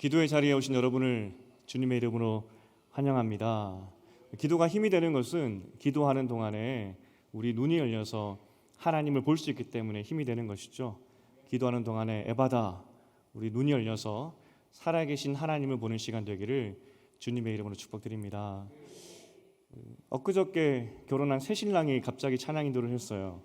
기도의 자리에 오신 여러분을 주님의 이름으로 환영합니다. 기도가 힘이 되는 것은 기도하는 동안에 우리 눈이 열려서 하나님을 볼 수 있기 때문에 힘이 되는 것이죠. 기도하는 동안에 에바다, 우리 눈이 열려서 살아계신 하나님을 보는 시간 되기를 주님의 이름으로 축복드립니다. 엊그저께 결혼한 새 신랑이 갑자기 찬양 인도를 했어요.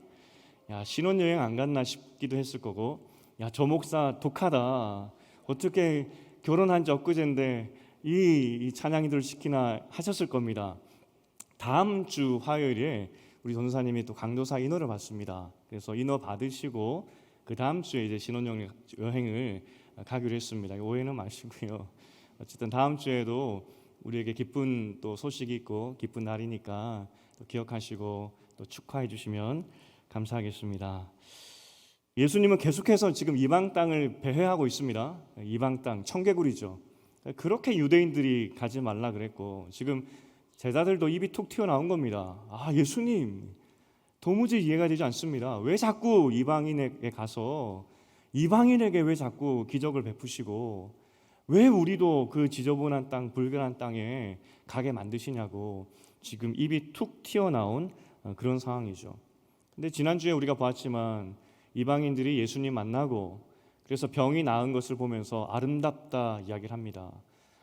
야, 신혼여행 안 갔나 싶기도 했을 거고, 야, 저 목사 독하다. 어떻게 결혼한 지 엊그제인데 이 찬양 인도를 시키나 하셨을 겁니다. 다음 주 화요일에 우리 전도사님이 또 강도사 인허를 받습니다. 그래서 인허 받으시고 그 다음 주에 이제 신혼여행을 가기로 했습니다. 오해는 마시고요. 어쨌든 다음 주에도 우리에게 기쁜 또 소식이 있고 기쁜 날이니까 또 기억하시고 또 축하해 주시면 감사하겠습니다. 예수님은 계속해서 지금 이방 땅을 배회하고 있습니다. 이방 땅, 청개구리죠. 그렇게 유대인들이 가지 말라 그랬고 지금 제자들도 입이 툭 튀어나온 겁니다. 아, 예수님 도무지 이해가 되지 않습니다. 왜 자꾸 이방인에게 가서 이방인에게 왜 자꾸 기적을 베푸시고 왜 우리도 그 지저분한 땅, 불결한 땅에 가게 만드시냐고 지금 입이 툭 튀어나온 그런 상황이죠. 근데 지난주에 우리가 보았지만 이방인들이 예수님 만나고 그래서 병이 나은 것을 보면서 아름답다 이야기를 합니다.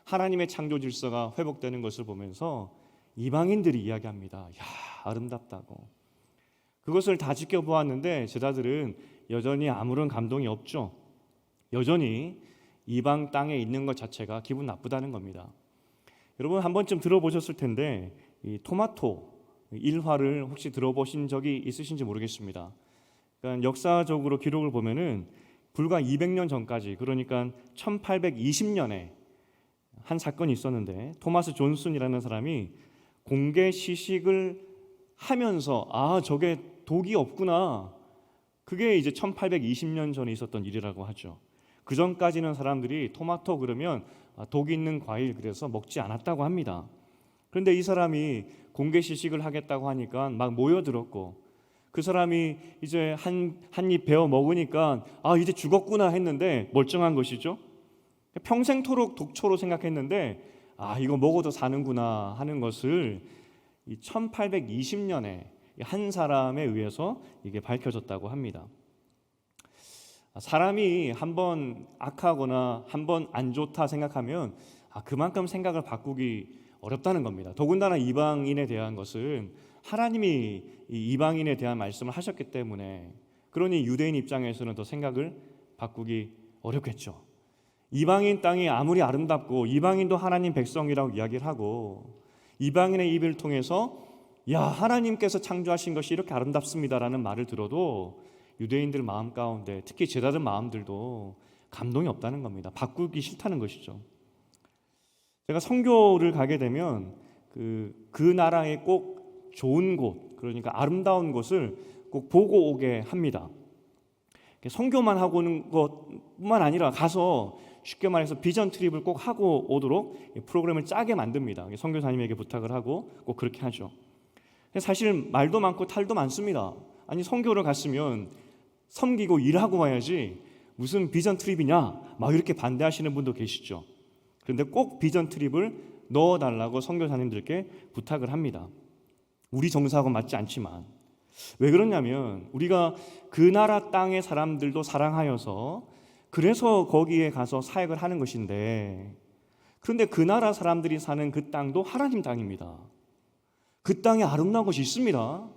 하나님의 창조 질서가 회복되는 것을 보면서 이방인들이 이야기합니다. 야, 아름답다고. 그것을 다 지켜보았는데 제자들은 여전히 아무런 감동이 없죠. 여전히 이방 땅에 있는 것 자체가 기분 나쁘다는 겁니다. 여러분 한 번쯤 들어보셨을 텐데 이 토마토 일화를 혹시 들어보신 적이 있으신지 모르겠습니다. 그러니까 역사적으로 기록을 보면은 불과 200년 전까지, 그러니까 1820년에 한 사건이 있었는데 토마스 존슨이라는 사람이 공개 시식을 하면서 아, 저게 독이 없구나. 그게 이제 1820년 전에 있었던 일이라고 하죠. 그 전까지는 사람들이 토마토 그러면 독이 있는 과일 그래서 먹지 않았다고 합니다. 그런데 이 사람이 공개 시식을 하겠다고 하니까 막 모여들었고 그 사람이 이제 한 입 베어 먹으니까 아, 이제 죽었구나 했는데 멀쩡한 것이죠. 평생토록 독초로 생각했는데 아, 이거 먹어도 사는구나 하는 것을 이 1820년에 한 사람에 의해서 이게 밝혀졌다고 합니다. 사람이 한번 악하거나 한번 안 좋다 생각하면 그만큼 생각을 바꾸기 어렵다는 겁니다. 더군다나 이방인에 대한 것은 하나님이 이방인에 대한 말씀을 하셨기 때문에 그러니 유대인 입장에서는 더 생각을 바꾸기 어렵겠죠. 이방인 땅이 아무리 아름답고 이방인도 하나님 백성이라고 이야기를 하고 이방인의 입을 통해서 야, 하나님께서 창조하신 것이 이렇게 아름답습니다라는 말을 들어도 유대인들 마음 가운데 특히 제자들 마음들도 감동이 없다는 겁니다. 바꾸기 싫다는 것이죠. 제가 선교를 가게 되면 그 나라의 꼭 좋은 곳, 그러니까 아름다운 곳을 꼭 보고 오게 합니다. 선교만 하고 오는 것뿐만 아니라 가서 쉽게 말해서 비전 트립을 꼭 하고 오도록 프로그램을 짜게 만듭니다. 선교사님에게 부탁을 하고 꼭 그렇게 하죠. 사실 말도 많고 탈도 많습니다. 아니, 선교를 갔으면 섬기고 일하고 와야지 무슨 비전 트립이냐 막 이렇게 반대하시는 분도 계시죠. 그런데 꼭 비전 트립을 넣어달라고 선교사님들께 부탁을 합니다. 우리 정서하고 맞지 않지만 왜 그러냐면 우리가 그 나라 땅의 사람들도 사랑하여서 그래서 거기에 가서 사역을 하는 것인데, 그런데 그 나라 사람들이 사는 그 땅도 하나님 땅입니다. 그 땅에 아름다운 것이 있습니다.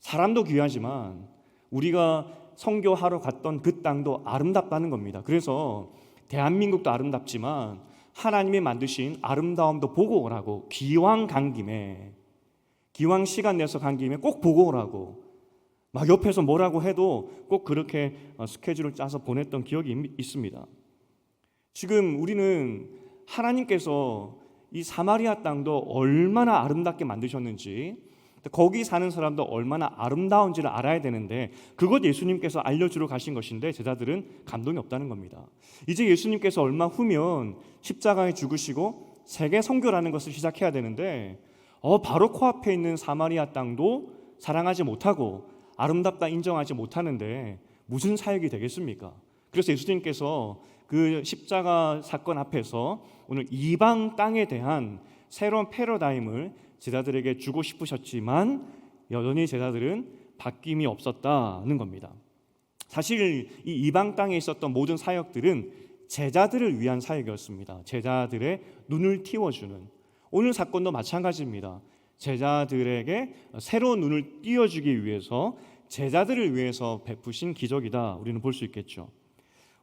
사람도 귀하지만 우리가 선교하러 갔던 그 땅도 아름답다는 겁니다. 그래서 대한민국도 아름답지만 하나님이 만드신 아름다움도 보고 오라고, 기왕 간 김에, 기왕 시간 내서 간 김에 꼭 보고 오라고 막 옆에서 뭐라고 해도 꼭 그렇게 스케줄을 짜서 보냈던 기억이 있습니다. 지금 우리는 하나님께서 이 사마리아 땅도 얼마나 아름답게 만드셨는지, 거기 사는 사람도 얼마나 아름다운지를 알아야 되는데 그것 예수님께서 알려주러 가신 것인데 제자들은 감동이 없다는 겁니다. 이제 예수님께서 얼마 후면 십자가에 죽으시고 세계 선교라는 것을 시작해야 되는데 바로 코앞에 있는 사마리아 땅도 사랑하지 못하고 아름답다 인정하지 못하는데 무슨 사역이 되겠습니까? 그래서 예수님께서 그 십자가 사건 앞에서 오늘 이방 땅에 대한 새로운 패러다임을 제자들에게 주고 싶으셨지만 여전히 제자들은 바뀜이 없었다는 겁니다. 사실 이 이방 땅에 있었던 모든 사역들은 제자들을 위한 사역이었습니다. 제자들의 눈을 띄워주는, 오늘 사건도 마찬가지입니다. 제자들에게 새로운 눈을 띄워주기 위해서, 제자들을 위해서 베푸신 기적이다 우리는 볼 수 있겠죠.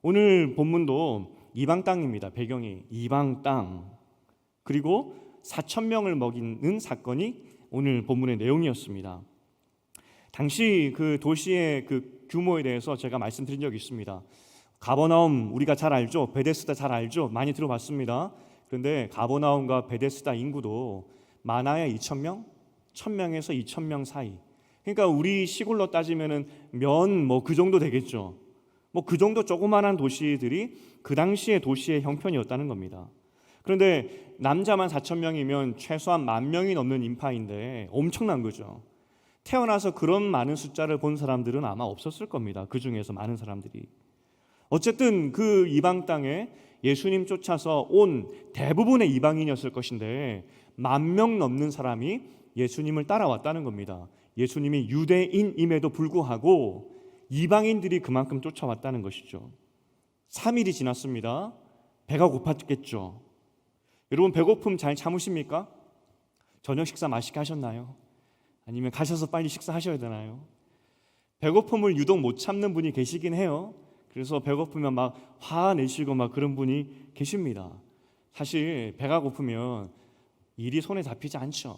오늘 본문도 이방 땅입니다. 배경이 이방 땅, 그리고 4,000명을 먹이는 사건이 오늘 본문의 내용이었습니다. 당시 그 도시의 그 규모에 대해서 제가 말씀드린 적이 있습니다. 가버나움 우리가 잘 알죠? 베데스다 잘 알죠? 많이 들어봤습니다. 그런데 가버나움과 베데스다 인구도 많아야 2,000명, 1,000명에서 2,000명 사이. 그러니까 우리 시골로 따지면은 면 그 정도 되겠죠. 그 정도 조그만한 도시들이 그 당시의 도시의 형편이었다는 겁니다. 그런데 남자만 4,000명이면 최소한 10,000명이 넘는 인파인데 엄청난 거죠. 태어나서 그런 많은 숫자를 본 사람들은 아마 없었을 겁니다. 그 중에서 많은 사람들이. 어쨌든 그 이방 땅에 예수님 쫓아서 온 대부분의 이방인이었을 것인데 10,000명 넘는 사람이 예수님을 따라왔다는 겁니다. 예수님이 유대인임에도 불구하고 이방인들이 그만큼 쫓아왔다는 것이죠. 3일이 지났습니다. 배가 고팠겠죠. 여러분 배고픔 잘 참으십니까? 저녁 식사 맛있게 하셨나요? 아니면 가셔서 빨리 식사하셔야 되나요? 배고픔을 유독 못 참는 분이 계시긴 해요. 그래서 배고프면 막 화내시고 막 그런 분이 계십니다. 사실 배가 고프면 일이 손에 잡히지 않죠.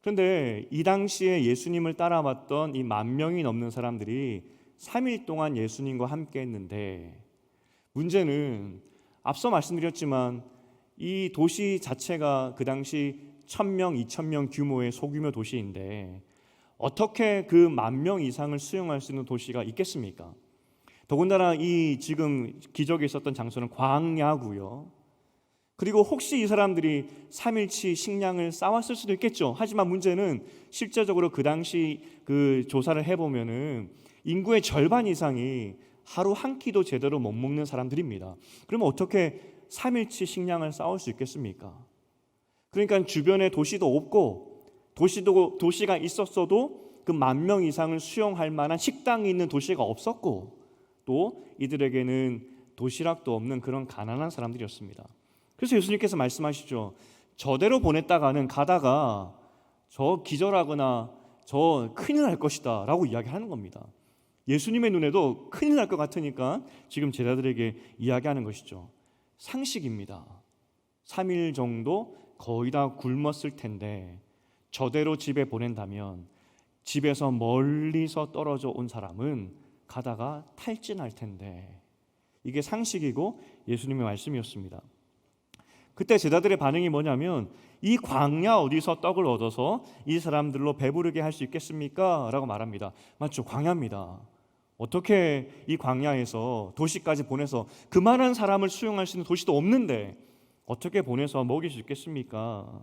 그런데 이 당시에 예수님을 따라왔던 이 10,000명이 넘는 사람들이 3일 동안 예수님과 함께 했는데, 문제는 앞서 말씀드렸지만 이 도시 자체가 그 당시 1,000명, 2,000명 규모의 소규모 도시인데 어떻게 그 10,000명 이상을 수용할 수 있는 도시가 있겠습니까? 더군다나 이 지금 기적이 있었던 장소는 광야고요. 그리고 혹시 이 사람들이 3일치 식량을 싸왔을 수도 있겠죠. 하지만 문제는 실제적으로 그 당시 그 조사를 해보면은 인구의 절반 이상이 하루 한 끼도 제대로 못 먹는 사람들입니다. 그러면 어떻게 3일치 식량을 싸올 수 있겠습니까? 그러니까 주변에 도시도 없고, 도시가 있었어도 그 10,000명 이상을 수용할 만한 식당이 있는 도시가 없었고, 또 이들에게는 도시락도 없는 그런 가난한 사람들이었습니다. 그래서 예수님께서 말씀하시죠. 저대로 보냈다가는 가다가 저 기절하거나 저 큰일 날 것이다 라고 이야기하는 겁니다. 예수님의 눈에도 큰일 날 것 같으니까 지금 제자들에게 이야기하는 것이죠. 상식입니다. 3일 정도 거의 다 굶었을 텐데 저대로 집에 보낸다면 집에서 멀리서 떨어져 온 사람은 가다가 탈진할 텐데, 이게 상식이고 예수님의 말씀이었습니다. 그때 제자들의 반응이 뭐냐면, 이 광야 어디서 떡을 얻어서 이 사람들로 배부르게 할 수 있겠습니까? 라고 말합니다. 맞죠? 광야입니다. 어떻게 이 광야에서 도시까지 보내서 그만한 사람을 수용할 수 있는 도시도 없는데 어떻게 보내서 먹일 수 있겠습니까?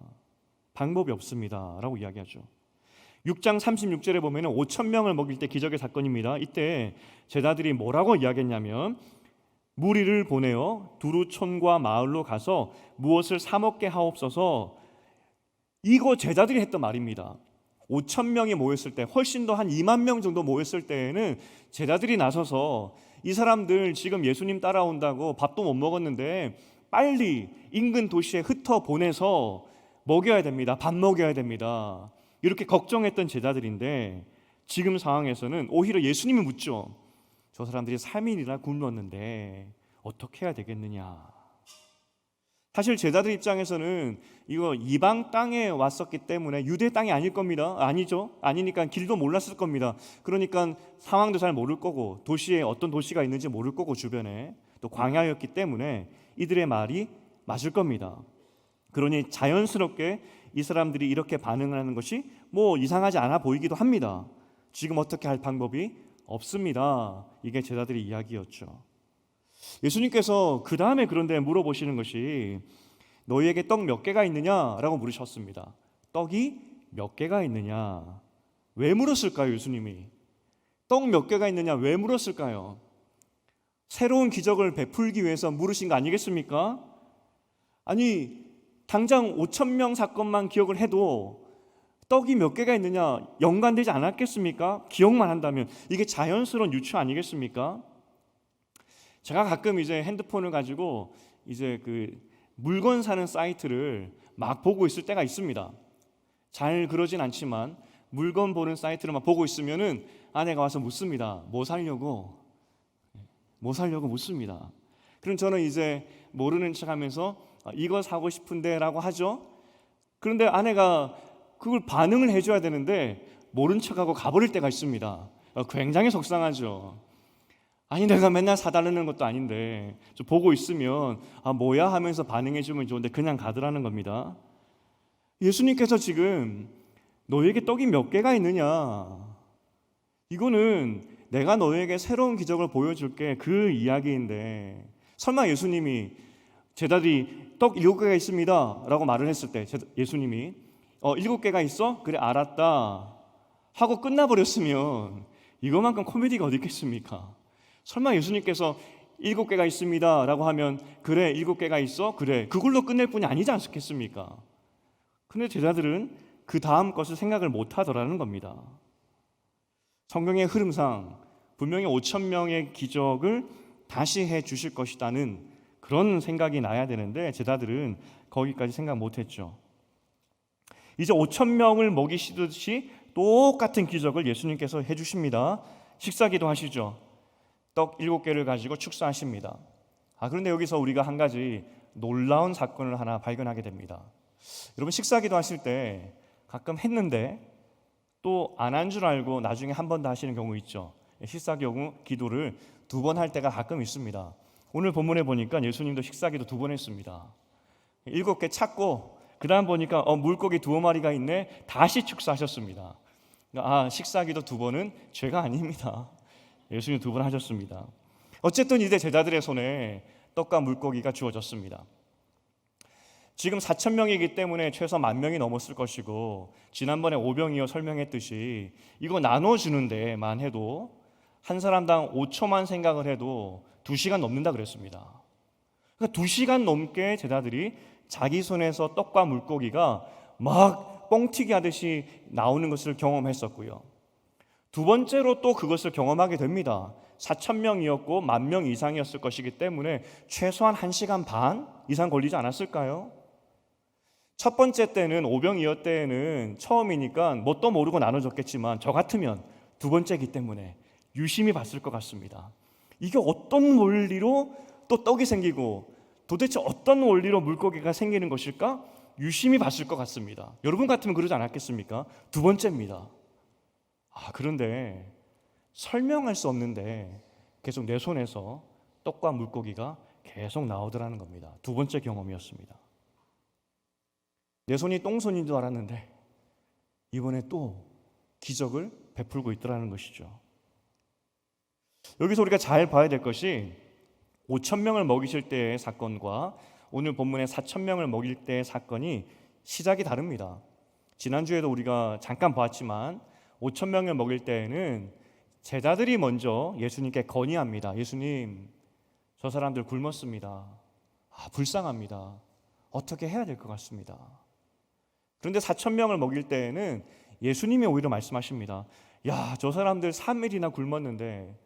방법이 없습니다 라고 이야기하죠. 6장 36절에 보면 5,000명을 먹일 때 기적의 사건입니다. 이때 제자들이 뭐라고 이야기했냐면, 무리를 보내어 두루 촌과 마을로 가서 무엇을 사 먹게 하옵소서. 이거 제자들이 했던 말입니다. 5,000명이 모였을 때, 훨씬 더 한 20,000명 정도 모였을 때에는 제자들이 나서서 이 사람들 지금 예수님 따라온다고 밥도 못 먹었는데 빨리 인근 도시에 흩어 보내서 먹여야 됩니다. 밥 먹여야 됩니다. 이렇게 걱정했던 제자들인데, 지금 상황에서는 오히려 예수님이 묻죠. 저 사람들이 3일이나 굶었는데 어떻게 해야 되겠느냐. 사실 제자들 입장에서는 이거 이방 땅에 왔었기 때문에 유대 땅이 아닐 겁니다. 아니죠. 아니니까 길도 몰랐을 겁니다. 그러니까 상황도 잘 모를 거고, 도시에 어떤 도시가 있는지 모를 거고, 주변에 또 광야였기 때문에 이들의 말이 맞을 겁니다. 그러니 자연스럽게 이 사람들이 이렇게 반응을 하는 것이 뭐 이상하지 않아 보이기도 합니다. 지금 어떻게 할 방법이 없습니다. 이게 제자들의 이야기였죠. 예수님께서 그 다음에 그런데 물어보시는 것이, 너희에게 떡 몇 개가 있느냐라고 물으셨습니다. 떡이 몇 개가 있느냐? 왜 물었을까요? 예수님이 떡 몇 개가 있느냐 왜 물었을까요? 새로운 기적을 베풀기 위해서 물으신 거 아니겠습니까? 아니, 당장 5천 명 사건만 기억을 해도 떡이 몇 개가 있느냐 연관되지 않았겠습니까? 기억만 한다면 이게 자연스러운 유추 아니겠습니까? 제가 가끔 이제 핸드폰을 가지고 이제 그 물건 사는 사이트를 막 보고 있을 때가 있습니다. 잘 그러진 않지만 물건 보는 사이트를 막 보고 있으면은 아내가 와서 묻습니다. 뭐 살려고? 뭐 살려고 묻습니다. 그럼 저는 이제 모르는 척하면서 이거 사고 싶은데라고 하죠. 그런데 아내가 그걸 반응을 해줘야 되는데 모른 척하고 가버릴 때가 있습니다. 굉장히 속상하죠. 아니 내가 맨날 사달라는 것도 아닌데 저 보고 있으면 뭐야 하면서 반응해주면 좋은데 그냥 가더라는 겁니다. 예수님께서 지금 너에게 떡이 몇 개가 있느냐, 이거는 내가 너에게 새로운 기적을 보여줄게 그 이야기인데, 설마 예수님이 제자들이 떡 7개가 있습니다 라고 말을 했을 때 예수님이 7개가 있어? 그래 알았다 하고 끝나버렸으면 이거만큼 코미디가 어디 있겠습니까? 설마 예수님께서 7개가 있습니다 라고 하면 그래 7개가 있어? 그래 그걸로 끝낼 뿐이 아니지 않겠습니까? 근데 제자들은 그 다음 것을 생각을 못 하더라는 겁니다. 성경의 흐름상 분명히 5천 명의 기적을 다시 해 주실 것이라는 그런 생각이 나야 되는데 제자들은 거기까지 생각 못 했죠. 이제 5천 명을 먹이시듯이 똑같은 기적을 예수님께서 해 주십니다. 식사기도 하시죠. 떡 7개를 가지고 축사하십니다. 그런데 여기서 우리가 한 가지 놀라운 사건을 하나 발견하게 됩니다. 여러분 식사기도 하실 때 가끔 했는데 또 안 한 줄 알고 나중에 한 번 더 하시는 경우 있죠. 식사기도를 2번 할 때가 가끔 있습니다. 오늘 본문에 보니까 예수님도 식사기도 2번 했습니다. 7개 찾고 그 다음 보니까 물고기 2마리가 있네, 다시 축사하셨습니다. 식사기도 2번은 죄가 아닙니다. 예수님 2번 하셨습니다. 어쨌든 이제 제자들의 손에 떡과 물고기가 주어졌습니다. 지금 4천 명이기 때문에 최소 10,000명이 넘었을 것이고, 지난번에 오병이어 설명했듯이 이거 나눠주는 데만 해도 한 사람당 5초만 생각을 해도 2시간 넘는다 그랬습니다. 그러니까 2시간 넘게 제자들이 자기 손에서 떡과 물고기가 막 뻥튀기 하듯이 나오는 것을 경험했었고요. 두 번째로 또 그것을 경험하게 됩니다. 4천 명이었고 10,000명 이상이었을 것이기 때문에 최소한 1시간 반 이상 걸리지 않았을까요? 첫 번째 때는 오병이어 때에는 처음이니까 뭣도 모르고 나눠줬겠지만 저 같으면 두 번째이기 때문에 유심히 봤을 것 같습니다. 이게 어떤 원리로 또 떡이 생기고 도대체 어떤 원리로 물고기가 생기는 것일까? 유심히 봤을 것 같습니다. 여러분 같으면 그러지 않았겠습니까? 두 번째입니다. 그런데 설명할 수 없는데 계속 내 손에서 떡과 물고기가 계속 나오더라는 겁니다. 두 번째 경험이었습니다. 내 손이 똥손인 줄 알았는데 이번에 또 기적을 베풀고 있더라는 것이죠. 여기서 우리가 잘 봐야 될 것이 5천 명을 먹이실 때의 사건과 오늘 본문의 4천 명을 먹일 때의 사건이 시작이 다릅니다. 지난주에도 우리가 잠깐 봤지만 5천 명을 먹일 때에는 제자들이 먼저 예수님께 건의합니다. 예수님, 저 사람들 굶었습니다. 불쌍합니다. 어떻게 해야 될 것 같습니다. 그런데 4천 명을 먹일 때에는 예수님이 오히려 말씀하십니다. 저 사람들 3일이나 굶었는데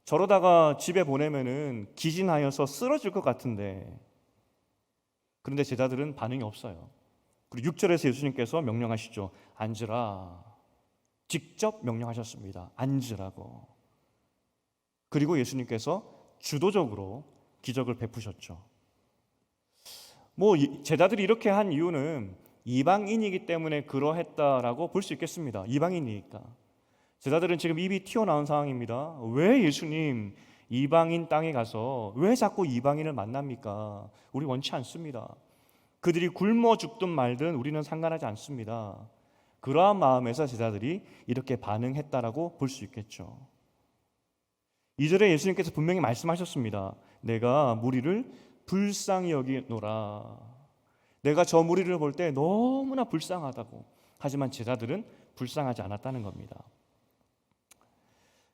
저러다가 집에 보내면은 기진하여서 쓰러질 것 같은데. 그런데 제자들은 반응이 없어요. 그리고 6절에서 예수님께서 명령하시죠. 앉으라. 직접 명령하셨습니다. 앉으라고. 그리고 예수님께서 주도적으로 기적을 베푸셨죠. 제자들이 이렇게 한 이유는 이방인이기 때문에 그러했다라고 볼 수 있겠습니다. 이방인이니까. 제자들은 지금 입이 튀어나온 상황입니다. 왜 예수님 이방인 땅에 가서 왜 자꾸 이방인을 만납니까? 우리 원치 않습니다. 그들이 굶어 죽든 말든 우리는 상관하지 않습니다. 그러한 마음에서 제자들이 이렇게 반응했다라고 볼 수 있겠죠. 2절에 예수님께서 분명히 말씀하셨습니다. 내가 무리를 불쌍히 여기노라. 내가 저 무리를 볼 때 너무나 불쌍하다고. 하지만 제자들은 불쌍하지 않았다는 겁니다.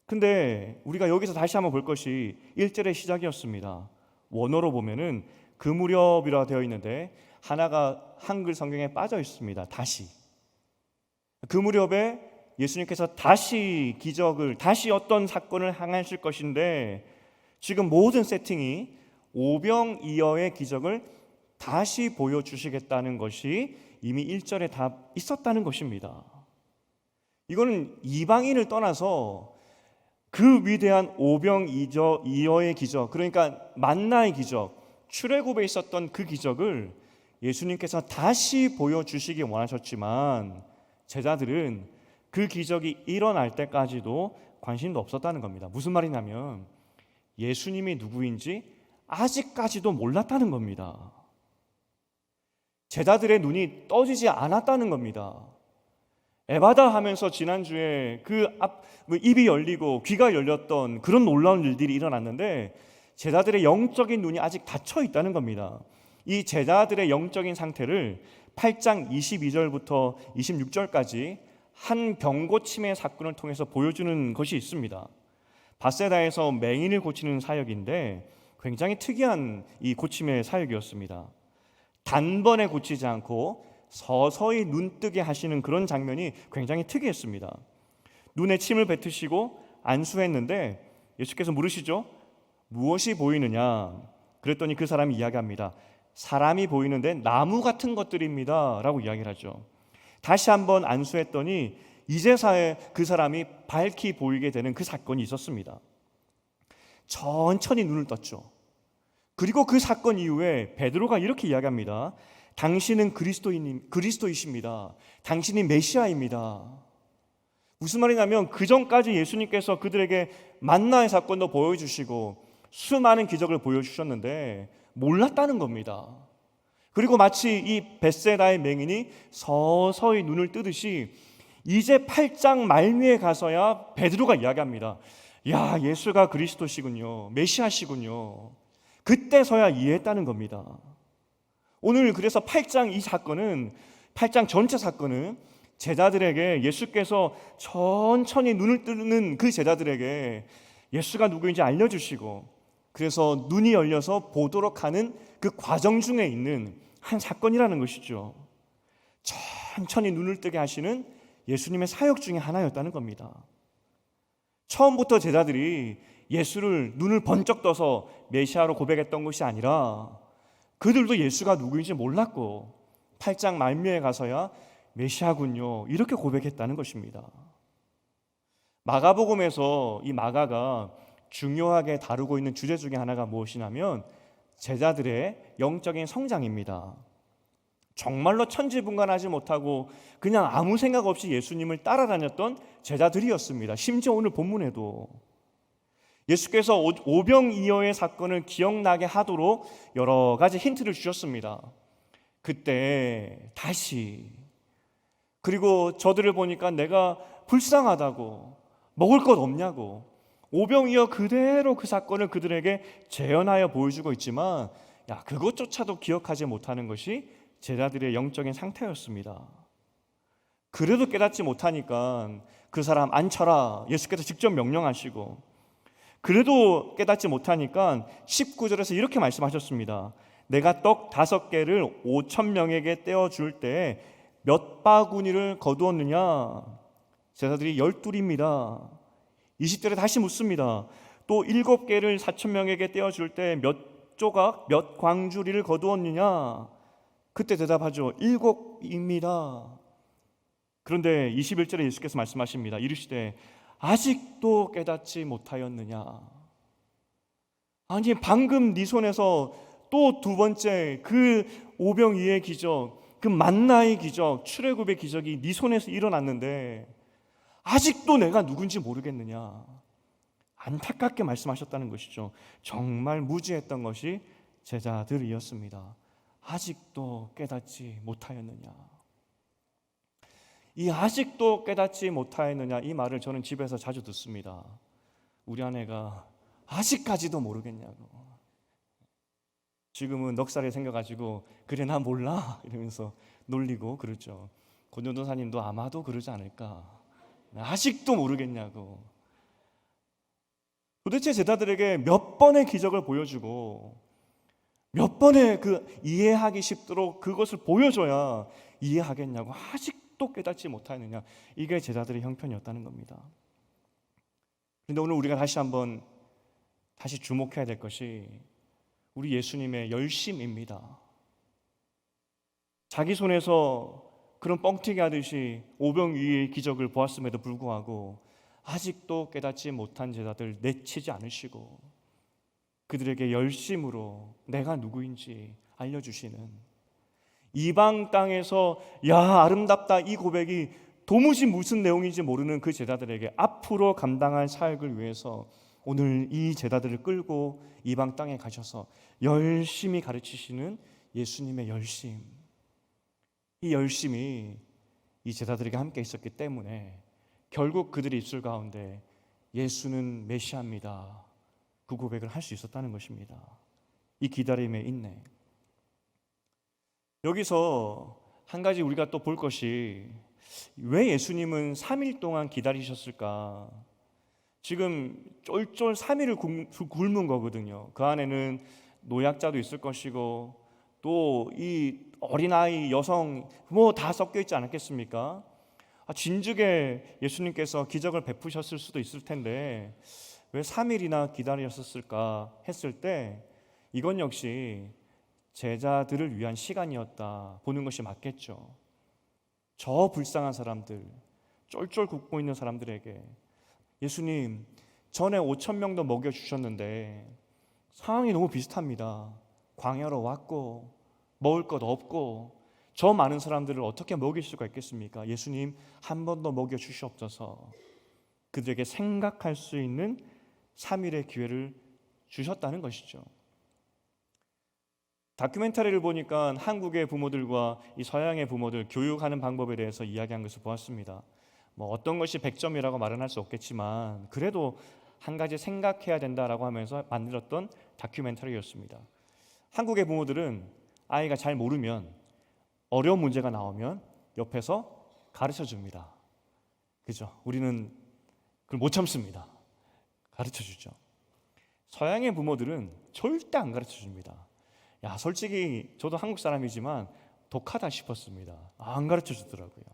근데 우리가 여기서 다시 한번 볼 것이 1절의 시작이었습니다. 원어로 보면은 그 무렵이라 되어 있는데 하나가 한글 성경에 빠져 있습니다. 다시. 그 무렵에 예수님께서 다시 기적을, 다시 어떤 사건을 행하실 것인데 지금 모든 세팅이 오병이어의 기적을 다시 보여주시겠다는 것이 이미 1절에 다 있었다는 것입니다. 이거는 이방인을 떠나서 그 위대한 오병이어의 기적, 그러니까 만나의 기적, 출애굽에 있었던 그 기적을 예수님께서 다시 보여주시기 원하셨지만 제자들은 그 기적이 일어날 때까지도 관심도 없었다는 겁니다. 무슨 말이냐면 예수님이 누구인지 아직까지도 몰랐다는 겁니다. 제자들의 눈이 떠지지 않았다는 겁니다. 에바다 하면서 지난주에 입이 열리고 귀가 열렸던 그런 놀라운 일들이 일어났는데 제자들의 영적인 눈이 아직 닫혀 있다는 겁니다. 이 제자들의 영적인 상태를 8장 22절부터 26절까지 한 병고침의 사건을 통해서 보여주는 것이 있습니다. 밧세다에서 맹인을 고치는 사역인데 굉장히 특이한 이 고침의 사역이었습니다. 단번에 고치지 않고 서서히 눈뜨게 하시는 그런 장면이 굉장히 특이했습니다. 눈에 침을 뱉으시고 안수했는데 예수께서 물으시죠. 무엇이 보이느냐? 그랬더니 그 사람이 이야기합니다. 사람이 보이는데 나무 같은 것들입니다 라고 이야기를 하죠. 다시 한번 안수했더니 이제서야 그 사람이 밝히 보이게 되는 그 사건이 있었습니다. 천천히 눈을 떴죠. 그리고 그 사건 이후에 베드로가 이렇게 이야기합니다. 당신은 그리스도이십니다. 당신이 메시아입니다. 무슨 말이냐면 그 전까지 예수님께서 그들에게 만나의 사건도 보여주시고 수많은 기적을 보여주셨는데 몰랐다는 겁니다. 그리고 마치 이 벳세다의 맹인이 서서히 눈을 뜨듯이 이제 8장 말미에 가서야 베드로가 이야기합니다. 야, 예수가 그리스도시군요. 메시아시군요. 그때서야 이해했다는 겁니다. 오늘 그래서 8장 이 사건은 8장 전체 사건은 제자들에게 예수께서 천천히 눈을 뜨는 그 제자들에게 예수가 누구인지 알려주시고 그래서 눈이 열려서 보도록 하는 그 과정 중에 있는 한 사건이라는 것이죠. 천천히 눈을 뜨게 하시는 예수님의 사역 중에 하나였다는 겁니다. 처음부터 제자들이 예수를 눈을 번쩍 떠서 메시아로 고백했던 것이 아니라 그들도 예수가 누구인지 몰랐고 8장 말미에 가서야 메시아군요 이렇게 고백했다는 것입니다. 마가복음에서 이 마가가 중요하게 다루고 있는 주제 중에 하나가 무엇이냐면 제자들의 영적인 성장입니다. 정말로 천지분간하지 못하고 그냥 아무 생각 없이 예수님을 따라다녔던 제자들이었습니다. 심지어 오늘 본문에도 예수께서 오병이어의 사건을 기억나게 하도록 여러 가지 힌트를 주셨습니다. 그때 다시 그리고 저들을 보니까 내가 불쌍하다고 먹을 것 없냐고 오병이어 그대로 그 사건을 그들에게 재현하여 보여주고 있지만 그것조차도 기억하지 못하는 것이 제자들의 영적인 상태였습니다. 그래도 깨닫지 못하니까 그 사람 앉혀라 예수께서 직접 명령하시고 그래도 깨닫지 못하니까 19절에서 이렇게 말씀하셨습니다. 내가 떡 5개를 5,000명에게 떼어줄 때 몇 바구니를 거두었느냐? 제자들이 12입니다. 20절에 다시 묻습니다. 또 7개를 4,000명에게 떼어줄 때 몇 조각, 몇 광주리를 거두었느냐? 그때 대답하죠. 7입니다. 그런데 21절에 예수께서 말씀하십니다. 이르시되 아직도 깨닫지 못하였느냐? 아니 방금 네 손에서 또 두 번째 그 오병이어의 기적, 그 만나의 기적, 출애굽의 기적이 네 손에서 일어났는데 아직도 내가 누군지 모르겠느냐? 안타깝게 말씀하셨다는 것이죠. 정말 무지했던 것이 제자들이었습니다. 아직도 깨닫지 못하였느냐? 이 아직도 깨닫지 못하였느냐 이 말을 저는 집에서 자주 듣습니다. 우리 아내가 아직까지도 모르겠냐고. 지금은 넉살이 생겨가지고 그래 나 몰라 이러면서 놀리고 그러죠. 권전도사님도 아마도 그러지 않을까. 아직도 모르겠냐고. 도대체 제자들에게 몇 번의 기적을 보여주고 몇 번의 그 이해하기 쉽도록 그것을 보여줘야 이해하겠냐고 아직도 깨닫지 못하느냐. 이게 제자들의 형편이었다는 겁니다. 그런데 오늘 우리가 다시 주목해야 될 것이 우리 예수님의 열심입니다. 자기 손에서 그런 뻥튀기 하듯이 오병이의 기적을 보았음에도 불구하고 아직도 깨닫지 못한 제자들 내치지 않으시고 그들에게 열심으로 내가 누구인지 알려주시는, 이방 땅에서 야 아름답다 이 고백이 도무지 무슨 내용인지 모르는 그 제자들에게 앞으로 감당할 사역을 위해서 오늘 이 제자들을 끌고 이방 땅에 가셔서 열심히 가르치시는 예수님의 열심, 이 열심이 이 제자들에게 함께 있었기 때문에 결국 그들의 입술 가운데 예수는 메시아입니다, 그 고백을 할 수 있었다는 것입니다. 이 기다림의 인내. 여기서 한 가지 우리가 또 볼 것이, 왜 예수님은 3일 동안 기다리셨을까? 지금 쫄쫄 3일을 굶은 거거든요. 그 안에는 노약자도 있을 것이고 또 이 어린아이, 여성 뭐 다 섞여 있지 않았겠습니까? 진즉에 예수님께서 기적을 베푸셨을 수도 있을 텐데 왜 3일이나 기다리셨을까 했을 때 이건 역시 제자들을 위한 시간이었다 보는 것이 맞겠죠. 저 불쌍한 사람들, 쫄쫄 굶고 있는 사람들에게 예수님 전에 5,000명도 먹여주셨는데 상황이 너무 비슷합니다. 광야로 왔고 먹을 것 없고 저 많은 사람들을 어떻게 먹일 수가 있겠습니까? 예수님 한 번 더 먹여주시옵소서. 그들에게 생각할 수 있는 3일의 기회를 주셨다는 것이죠. 다큐멘터리를 보니까 한국의 부모들과 이 서양의 부모들 교육하는 방법에 대해서 이야기한 것을 보았습니다. 뭐 어떤 것이 100점이라고 말은 할 수 없겠지만 그래도 한 가지 생각해야 된다라고 하면서 만들었던 다큐멘터리였습니다. 한국의 부모들은 아이가 잘 모르면, 어려운 문제가 나오면 옆에서 가르쳐 줍니다. 그죠? 우리는 그걸 못 참습니다. 가르쳐 주죠. 서양의 부모들은 절대 안 가르쳐 줍니다. 야, 솔직히 저도 한국 사람이지만 독하다 싶었습니다. 안 가르쳐 주더라고요.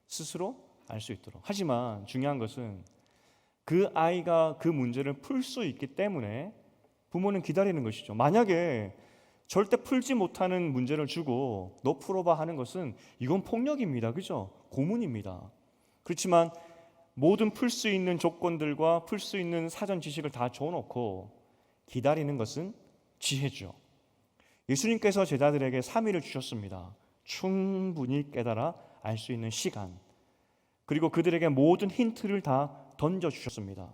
스스로 알 수 있도록. 하지만 중요한 것은 그 아이가 그 문제를 풀 수 있기 때문에 부모는 기다리는 것이죠. 만약에 절대 풀지 못하는 문제를 주고 너 풀어봐 하는 것은 이건 폭력입니다. 그죠? 고문입니다. 그렇지만 모든 풀 수 있는 조건들과 풀 수 있는 사전 지식을 다 줘놓고 기다리는 것은 지혜죠. 예수님께서 제자들에게 3일을 주셨습니다. 충분히 깨달아 알 수 있는 시간, 그리고 그들에게 모든 힌트를 다 던져주셨습니다.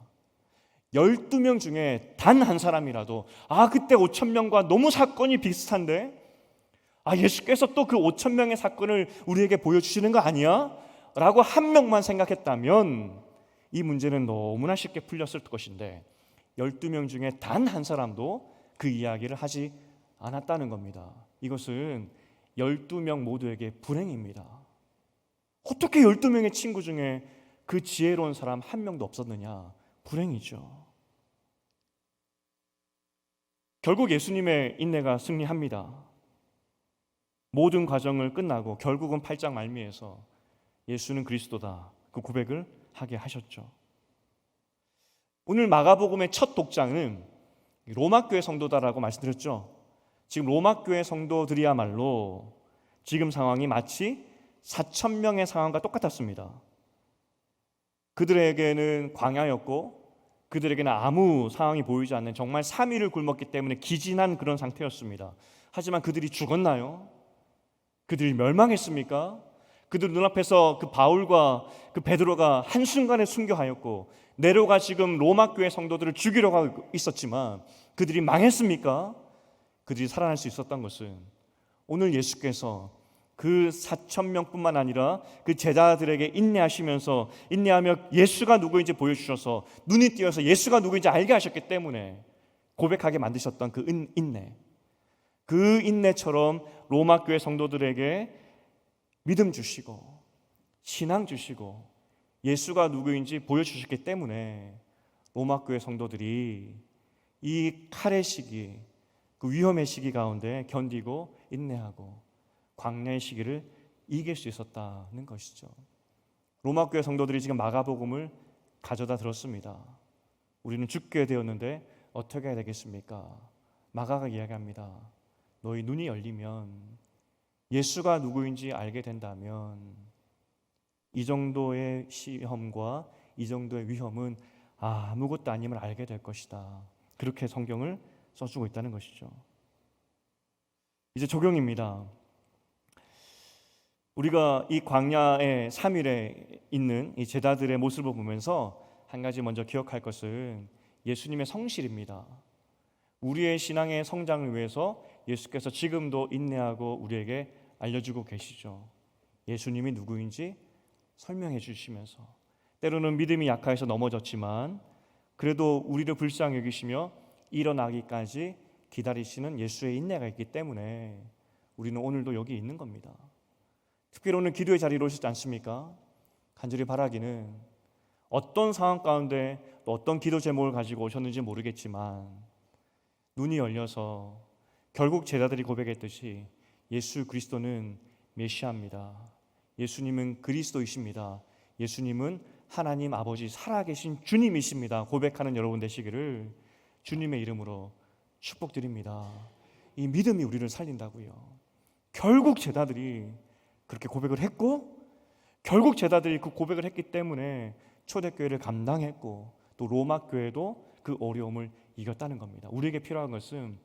12명 중에 단 한 사람이라도 그때 5,000명과 너무 사건이 비슷한데 예수께서 또 그 5,000명의 사건을 우리에게 보여주시는 거 아니야? 라고 한 명만 생각했다면 이 문제는 너무나 쉽게 풀렸을 것인데 12명 중에 단 한 사람도 그 이야기를 하지 않았다는 겁니다. 이것은 12명 모두에게 불행입니다. 어떻게 12명의 친구 중에 그 지혜로운 사람 한 명도 없었느냐? 불행이죠. 결국 예수님의 인내가 승리합니다. 모든 과정을 끝나고 결국은 8장 말미에서 예수는 그리스도다, 그 고백을 하게 하셨죠. 오늘 마가복음의 첫 독자는 로마교회 성도다라고 말씀드렸죠. 지금 로마교회 성도들이야말로 지금 상황이 마치 4,000명의 상황과 똑같았습니다. 그들에게는 광야였고 그들에게는 아무 상황이 보이지 않는 정말 3일을 굶었기 때문에 기진한 그런 상태였습니다. 하지만 그들이 죽었나요? 그들이 멸망했습니까? 그들 눈앞에서 그 바울과 그 베드로가 한순간에 순교하였고 네로가 지금 로마교회 성도들을 죽이려고 하고 있었지만 그들이 망했습니까? 그들이 살아날 수 있었던 것은 오늘 예수께서 그 4,000명뿐만 아니라 그 제자들에게 인내하며 예수가 누구인지 보여주셔서 눈이 띄어서 예수가 누구인지 알게 하셨기 때문에 고백하게 만드셨던 그 인내, 그 인내처럼 로마교회 성도들에게 믿음 주시고 신앙 주시고 예수가 누구인지 보여주셨기 때문에 로마 교회 성도들이 이 칼의 시기, 그 위험의 시기 가운데 견디고 인내하고 광야의 시기를 이길 수 있었다는 것이죠. 로마 교회 성도들이 지금 마가복음을 가져다 들었습니다. 우리는 죽게 되었는데 어떻게 해야 되겠습니까? 마가가 이야기합니다. 너희 눈이 열리면, 예수가 누구인지 알게 된다면 이 정도의 시험과 이 정도의 위험은 아무것도 아님을 알게 될 것이다. 그렇게 성경을 써주고 있다는 것이죠. 이제 적용입니다. 우리가 이 광야의 3일에 있는 이 제자들의 모습을 보면서 한 가지 먼저 기억할 것은 예수님의 성실입니다. 우리의 신앙의 성장을 위해서 예수께서 지금도 인내하고 우리에게 알려주고 계시죠. 예수님이 누구인지 설명해 주시면서, 때로는 믿음이 약해서 넘어졌지만 그래도 우리를 불쌍히 여기시며 일어나기까지 기다리시는 예수의 인내가 있기 때문에 우리는 오늘도 여기 있는 겁니다. 특별히 오늘 기도의 자리로 오셨지 않습니까? 간절히 바라기는 어떤 상황 가운데 또 어떤 기도 제목을 가지고 오셨는지 모르겠지만 눈이 열려서 결국 제자들이 고백했듯이 예수 그리스도는 메시아입니다. 예수님은 그리스도이십니다. 예수님은 하나님 아버지 살아계신 주님이십니다. 고백하는 여러분 되시기를 주님의 이름으로 축복드립니다. 이 믿음이 우리를 살린다고요. 결국 제자들이 그렇게 고백을 했고, 결국 제자들이 그 고백을 했기 때문에 초대교회를 감당했고 또 로마 교회도 그 어려움을 이겼다는 겁니다. 우리에게 필요한 것은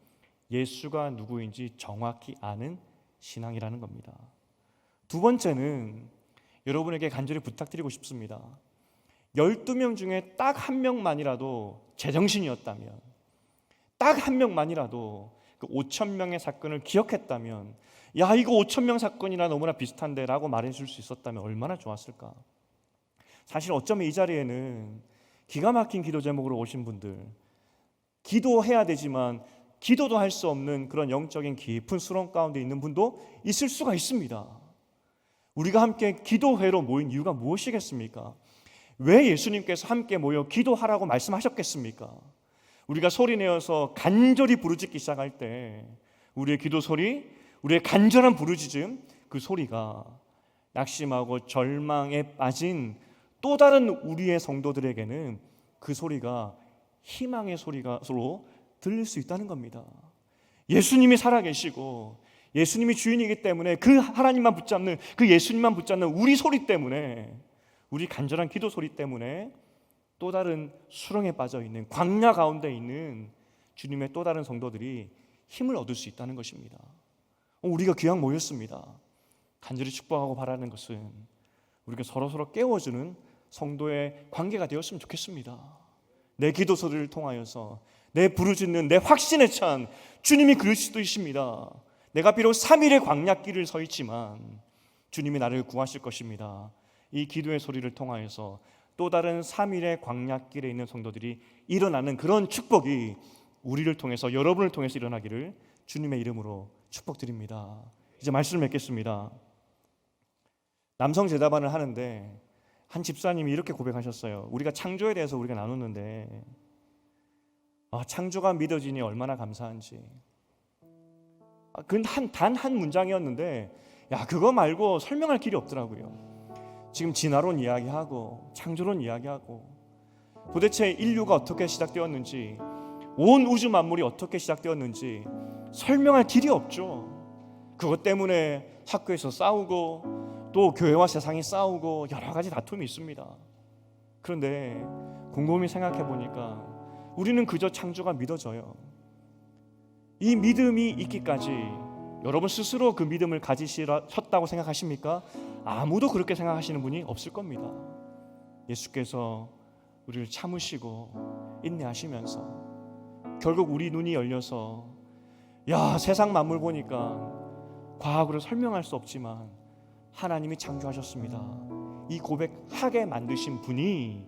예수가 누구인지 정확히 아는 신앙이라는 겁니다. 두 번째는 여러분에게 간절히 부탁드리고 싶습니다. 12명 중에 딱 한 명만이라도 제정신이었다면, 딱 한 명만이라도 그 5,000명의 사건을 기억했다면, 야 이거 5,000명 사건이나 너무나 비슷한데 라고 말해줄 수 있었다면 얼마나 좋았을까. 사실 어쩌면 이 자리에는 기가 막힌 기도 제목으로 오신 분들, 기도해야 되지만 기도도 할 수 없는 그런 영적인 깊은 수렁 가운데 있는 분도 있을 수가 있습니다. 우리가 함께 기도회로 모인 이유가 무엇이겠습니까? 왜 예수님께서 함께 모여 기도하라고 말씀하셨겠습니까? 우리가 소리내어서 간절히 부르짖기 시작할 때 우리의 기도 소리, 우리의 간절한 부르짖음, 그 소리가 낙심하고 절망에 빠진 또 다른 우리의 성도들에게는 그 소리가 희망의 소리로 들릴 수 있다는 겁니다. 예수님이 살아계시고 예수님이 주인이기 때문에 그 하나님만 붙잡는, 그 예수님만 붙잡는 우리 소리 때문에, 우리 간절한 기도 소리 때문에 또 다른 수렁에 빠져 있는, 광야 가운데 있는 주님의 또 다른 성도들이 힘을 얻을 수 있다는 것입니다. 우리가 귀한 모였습니다. 간절히 축복하고 바라는 것은 우리가 서로 깨워주는 성도의 관계가 되었으면 좋겠습니다. 내 기도 소리를 통하여서 내 부르짖는, 내 확신에 찬 주님이 그리스도이십니다. 내가 비록 3일의 광야길을 서 있지만 주님이 나를 구하실 것입니다. 이 기도의 소리를 통하여서 또 다른 3일의 광야길에 있는 성도들이 일어나는 그런 축복이 우리를 통해서, 여러분을 통해서 일어나기를 주님의 이름으로 축복드립니다. 이제 말씀을 맺겠습니다. 남성 제자반을 하는데 한 집사님이 이렇게 고백하셨어요. 우리가 창조에 대해서 우리가 나눴는데 창조가 믿어지니 얼마나 감사한지. 그건 단 한 문장이었는데 그거 말고 설명할 길이 없더라고요. 지금 진화론 이야기하고 창조론 이야기하고 도대체 인류가 어떻게 시작되었는지, 온 우주 만물이 어떻게 시작되었는지 설명할 길이 없죠. 그것 때문에 학교에서 싸우고 또 교회와 세상이 싸우고 여러 가지 다툼이 있습니다. 그런데 곰곰이 생각해 보니까 우리는 그저 창조가 믿어져요. 이 믿음이 있기까지 여러분 스스로 그 믿음을 가지셨다고 생각하십니까? 아무도 그렇게 생각하시는 분이 없을 겁니다. 예수께서 우리를 참으시고 인내하시면서 결국 우리 눈이 열려서 세상 만물 보니까 과학으로 설명할 수 없지만 하나님이 창조하셨습니다. 이 고백하게 만드신 분이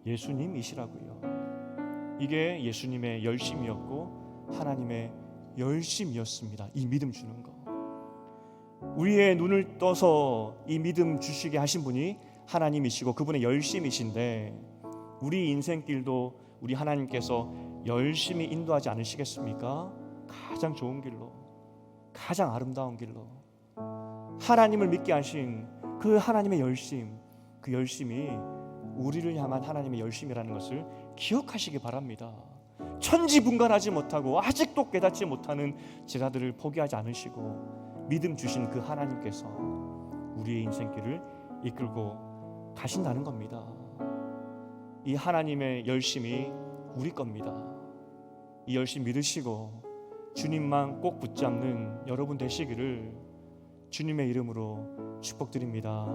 예수님이시라고요. 이게 예수님의 열심이었고 하나님의 열심이었습니다. 이 믿음 주는 거. 우리의 눈을 떠서 이 믿음 주시게 하신 분이 하나님이시고 그분의 열심이신데 우리 인생길도 우리 하나님께서 열심히 인도하지 않으시겠습니까? 가장 좋은 길로, 가장 아름다운 길로. 하나님을 믿게 하신 그 하나님의 열심, 그 열심이 우리를 향한 하나님의 열심이라는 것을 기억하시기 바랍니다. 천지분간하지 못하고 아직도 깨닫지 못하는 제자들을 포기하지 않으시고 믿음 주신 그 하나님께서 우리의 인생길을 이끌고 가신다는 겁니다. 이 하나님의 열심이 우리 겁니다. 이 열심 믿으시고 주님만 꼭 붙잡는 여러분 되시기를 주님의 이름으로 축복드립니다.